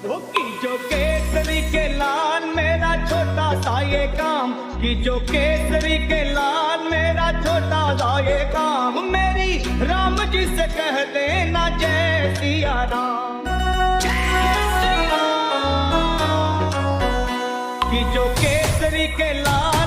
वो जो केसरी के लाल मेरा छोटा सा ये काम, कि जो केसरी के लाल मेरा छोटा सा ये काम, मेरी राम जी से कह देना जय सिया राम। कि जो केसरी के लाल